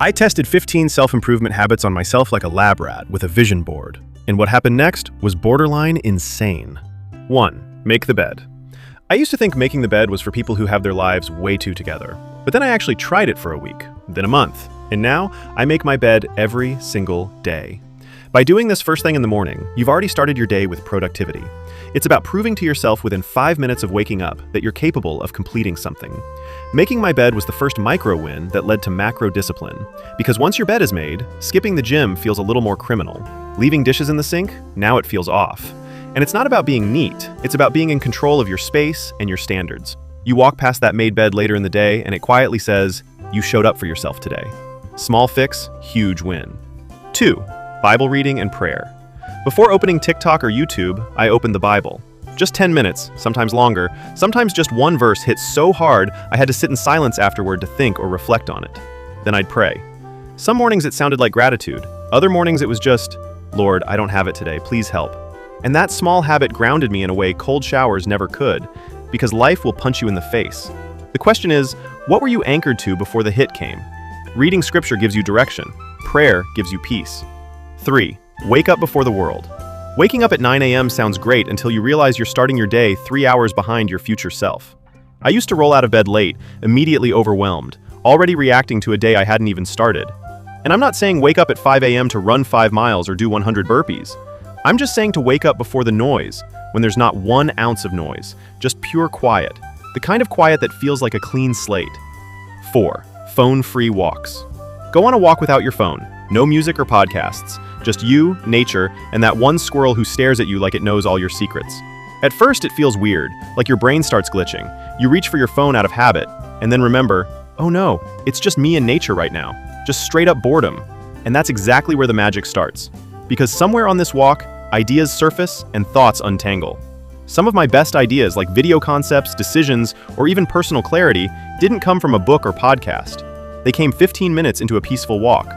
I tested 15 self-improvement habits on myself like a lab rat with a vision board. And what happened next was borderline insane. 1. Make the bed. I used to think making the bed was for people who have their lives way too together. But then I actually tried it for a week, then a month, and now I make my bed every single day. By doing this first thing in the morning, you've already started your day with productivity. It's about proving to yourself within 5 minutes of waking up that you're capable of completing something. Making my bed was the first micro win that led to macro discipline. Because once your bed is made, skipping the gym feels a little more criminal. Leaving dishes in the sink, now it feels off. And it's not about being neat, it's about being in control of your space and your standards. You walk past that made bed later in the day and it quietly says, you showed up for yourself today. Small fix, huge win. 2. Bible reading and prayer. Before opening TikTok or YouTube, I opened the Bible. Just 10 minutes, sometimes longer, sometimes just one verse hit so hard I had to sit in silence afterward to think or reflect on it. Then I'd pray. Some mornings it sounded like gratitude. Other mornings it was just, Lord, I don't have it today, please help. And that small habit grounded me in a way cold showers never could, because life will punch you in the face. The question is, what were you anchored to before the hit came? Reading scripture gives you direction. Prayer gives you peace. 3. Wake up before the world. Waking up at 9 a.m. sounds great until you realize you're starting your day 3 hours behind your future self. I used to roll out of bed late, immediately overwhelmed, already reacting to a day I hadn't even started. And I'm not saying wake up at 5 a.m. to run 5 miles or do 100 burpees. I'm just saying to wake up before the noise, when there's not 1 ounce of noise, just pure quiet, the kind of quiet that feels like a clean slate. 4. Phone-free walks. Go on a walk without your phone. No music or podcasts. Just you, nature, and that one squirrel who stares at you like it knows all your secrets. At first, it feels weird, like your brain starts glitching. You reach for your phone out of habit, and then remember, oh no, it's just me and nature right now. Just straight up boredom. And that's exactly where the magic starts. Because somewhere on this walk, ideas surface and thoughts untangle. Some of my best ideas, like video concepts, decisions, or even personal clarity, didn't come from a book or podcast. They came 15 minutes into a peaceful walk.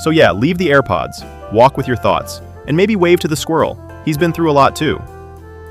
So yeah, leave the AirPods, walk with your thoughts, and maybe wave to the squirrel. He's been through a lot too.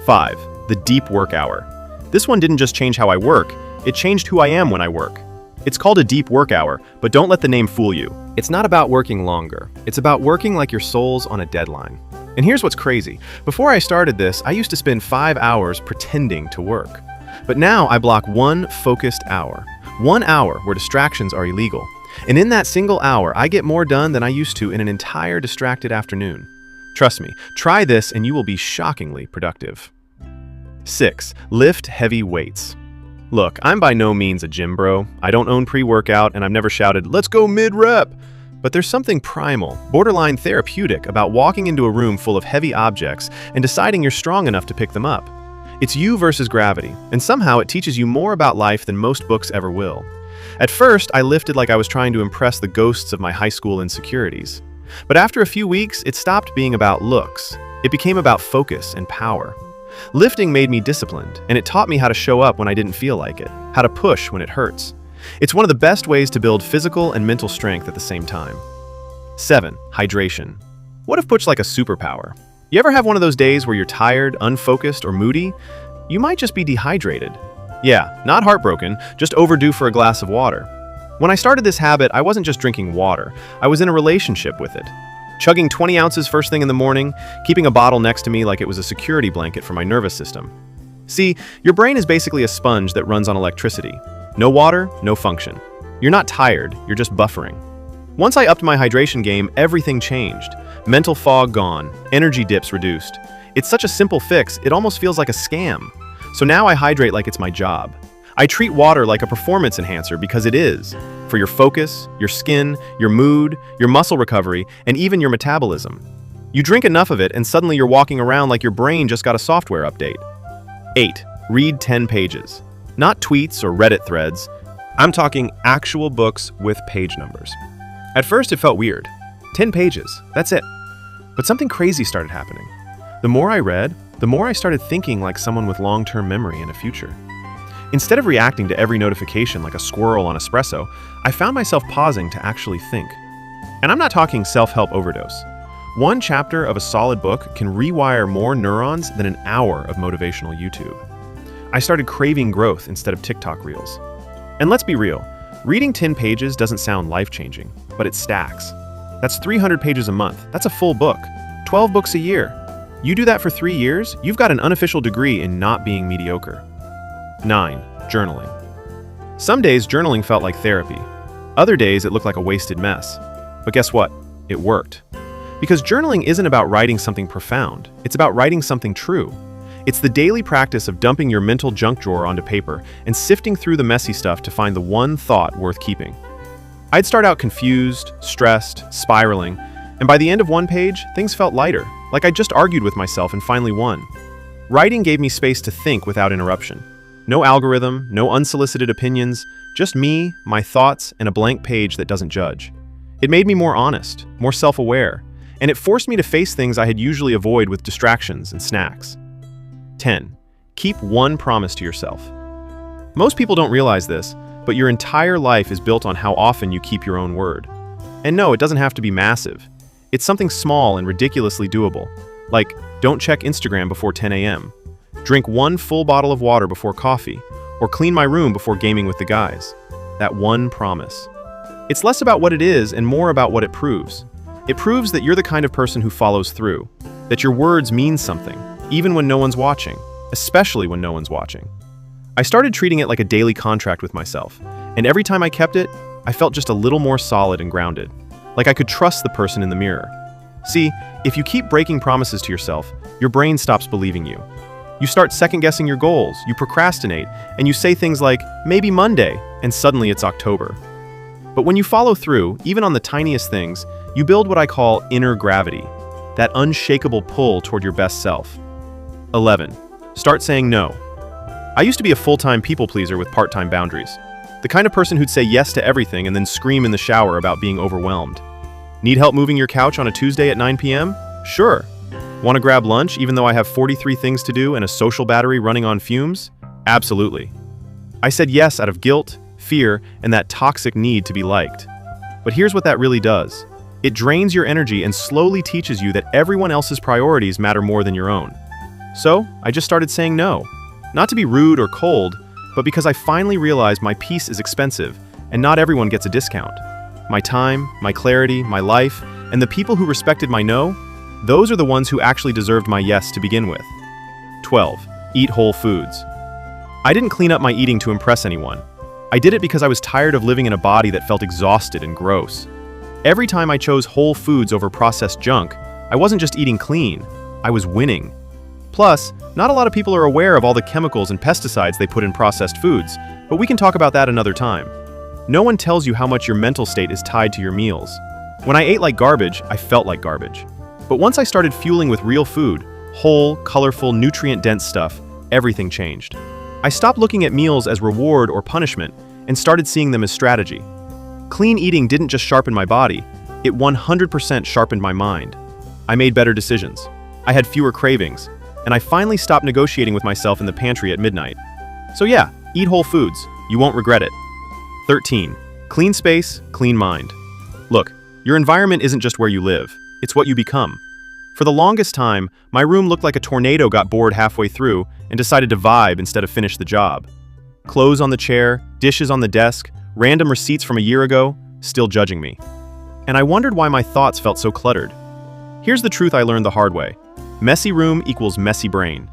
5. The deep work hour. This one didn't just change how I work, it changed who I am when I work. It's called a deep work hour, but don't let the name fool you. It's not about working longer. It's about working like your soul's on a deadline. And here's what's crazy. Before I started this, I used to spend 5 hours pretending to work. But now I block 1 focused hour. 1 hour where distractions are illegal. And in that single hour, I get more done than I used to in an entire distracted afternoon. Trust me, try this and you will be shockingly productive. 6. Lift heavy weights. Look, I'm by no means a gym bro. I don't own pre-workout and I've never shouted, let's go mid-rep. But there's something primal, borderline therapeutic about walking into a room full of heavy objects and deciding you're strong enough to pick them up. It's you versus gravity, and somehow it teaches you more about life than most books ever will. At first, I lifted like I was trying to impress the ghosts of my high school insecurities. But after a few weeks, it stopped being about looks. It became about focus and power. Lifting made me disciplined, and it taught me how to show up when I didn't feel like it, how to push when it hurts. It's one of the best ways to build physical and mental strength at the same time. 7. Hydration. What if push like a superpower? You ever have one of those days where you're tired, unfocused, or moody? You might just be dehydrated. Yeah, not heartbroken, just overdue for a glass of water. When I started this habit, I wasn't just drinking water, I was in a relationship with it. Chugging 20 ounces first thing in the morning, keeping a bottle next to me like it was a security blanket for my nervous system. See, your brain is basically a sponge that runs on electricity. No water, no function. You're not tired, you're just buffering. Once I upped my hydration game, everything changed. Mental fog gone, energy dips reduced. It's such a simple fix, it almost feels like a scam. So now I hydrate like it's my job. I treat water like a performance enhancer because it is. For your focus, your skin, your mood, your muscle recovery, and even your metabolism. You drink enough of it and suddenly you're walking around like your brain just got a software update. 8. Read 10 pages. Not tweets or Reddit threads. I'm talking actual books with page numbers. At first it felt weird. 10 pages, that's it. But something crazy started happening. The more I read, the more I started thinking like someone with long-term memory and a future. Instead of reacting to every notification like a squirrel on espresso, I found myself pausing to actually think. And I'm not talking self-help overdose. One chapter of a solid book can rewire more neurons than an hour of motivational YouTube. I started craving growth instead of TikTok reels. And let's be real, Reading 10 pages doesn't sound life-changing, but it stacks. That's 300 pages a month. That's a full book. 12 books a year. You do that for 3 years, you've got an unofficial degree in not being mediocre. 9. Journaling. Some days journaling felt like therapy. Other days it looked like a wasted mess. But guess what? It worked. Because journaling isn't about writing something profound. It's about writing something true. It's the daily practice of dumping your mental junk drawer onto paper and sifting through the messy stuff to find the one thought worth keeping. I'd start out confused, stressed, spiraling, and by the end of one page, things felt lighter, like I just argued with myself and finally won. Writing gave me space to think without interruption. No algorithm, no unsolicited opinions, just me, my thoughts, and a blank page that doesn't judge. It made me more honest, more self-aware, and it forced me to face things I had usually avoid with distractions and snacks. 10. Keep one promise to yourself. Most people don't realize this, but your entire life is built on how often you keep your own word. And no, it doesn't have to be massive. It's something small and ridiculously doable, like don't check Instagram before 10 a.m., drink one full bottle of water before coffee, or clean my room before gaming with the guys. That one promise. It's less about what it is and more about what it proves. It proves that you're the kind of person who follows through, that your words mean something, even when no one's watching, especially when no one's watching. I started treating it like a daily contract with myself, and every time I kept it, I felt just a little more solid and grounded, like I could trust the person in the mirror. See, if you keep breaking promises to yourself, your brain stops believing you. You start second-guessing your goals, you procrastinate, and you say things like, maybe Monday, and suddenly it's October. But when you follow through, even on the tiniest things, you build what I call inner gravity, that unshakable pull toward your best self. 11. Start saying no. I used to be a full-time people pleaser with part-time boundaries. The kind of person who'd say yes to everything and then scream in the shower about being overwhelmed. Need help moving your couch on a Tuesday at 9 p.m.? Sure. Want to grab lunch even though I have 43 things to do and a social battery running on fumes? Absolutely. I said yes out of guilt, fear, and that toxic need to be liked. But here's what that really does. It drains your energy and slowly teaches you that everyone else's priorities matter more than your own. So, I just started saying no. Not to be rude or cold, but because I finally realized my peace is expensive, and not everyone gets a discount. My time, my clarity, my life, and the people who respected my no, those are the ones who actually deserved my yes to begin with. 12. Eat whole foods. I didn't clean up my eating to impress anyone. I did it because I was tired of living in a body that felt exhausted and gross. Every time I chose whole foods over processed junk, I wasn't just eating clean, I was winning. Plus, not a lot of people are aware of all the chemicals and pesticides they put in processed foods, but we can talk about that another time. No one tells you how much your mental state is tied to your meals. When I ate like garbage, I felt like garbage. But once I started fueling with real food, whole, colorful, nutrient-dense stuff, everything changed. I stopped looking at meals as reward or punishment and started seeing them as strategy. Clean eating didn't just sharpen my body, it 100% sharpened my mind. I made better decisions. I had fewer cravings, and I finally stopped negotiating with myself in the pantry at midnight. So yeah, eat whole foods. You won't regret it. 13. Clean space, clean mind. Look, your environment isn't just where you live, it's what you become. For the longest time, my room looked like a tornado got bored halfway through and decided to vibe instead of finish the job. Clothes on the chair, dishes on the desk, random receipts from a year ago, still judging me. And I wondered why my thoughts felt so cluttered. Here's the truth I learned the hard way. Messy room equals messy brain.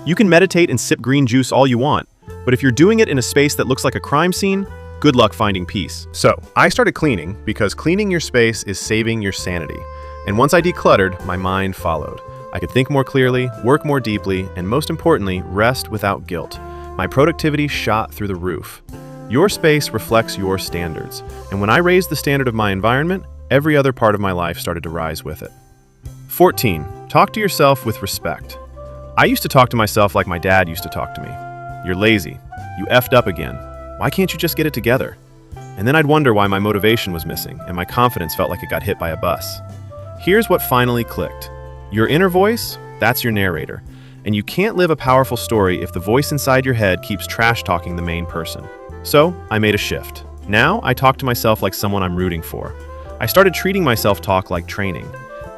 You can meditate and sip green juice all you want, but if you're doing it in a space that looks like a crime scene, good luck finding peace. So, I started cleaning because cleaning your space is saving your sanity. And once I decluttered, my mind followed. I could think more clearly, work more deeply, and most importantly, rest without guilt. My productivity shot through the roof. Your space reflects your standards, and when I raised the standard of my environment, every other part of my life started to rise with it. 14. Talk to yourself with respect. I used to talk to myself like my dad used to talk to me. You're lazy. You effed up again. Why can't you just get it together? And then I'd wonder why my motivation was missing and my confidence felt like it got hit by a bus. Here's what finally clicked. Your inner voice, that's your narrator. And you can't live a powerful story if the voice inside your head keeps trash-talking the main person. So, I made a shift. Now, I talk to myself like someone I'm rooting for. I started treating my self-talk like training.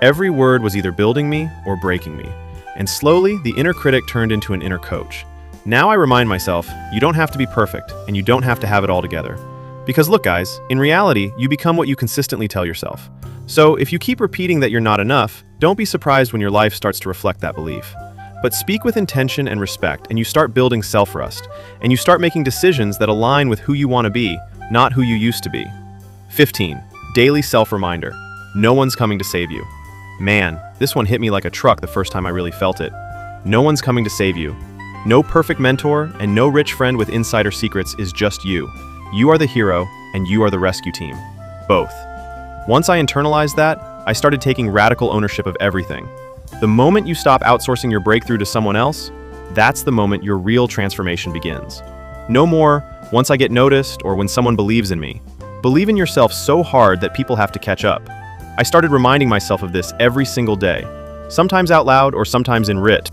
Every word was either building me or breaking me. And slowly, the inner critic turned into an inner coach. Now I remind myself, you don't have to be perfect, and you don't have to have it all together. Because look guys, in reality, you become what you consistently tell yourself. So if you keep repeating that you're not enough, don't be surprised when your life starts to reflect that belief. But speak with intention and respect, and you start building self-trust, and you start making decisions that align with who you want to be, not who you used to be. 15. Daily self-reminder. No one's coming to save you. Man, this one hit me like a truck the first time I really felt it. No one's coming to save you. No perfect mentor and no rich friend with insider secrets is just you. You are the hero, and you are the rescue team. Both. Once I internalized that, I started taking radical ownership of everything. The moment you stop outsourcing your breakthrough to someone else, that's the moment your real transformation begins. No more, once I get noticed or when someone believes in me. Believe in yourself so hard that people have to catch up. I started reminding myself of this every single day, sometimes out loud or sometimes in writ.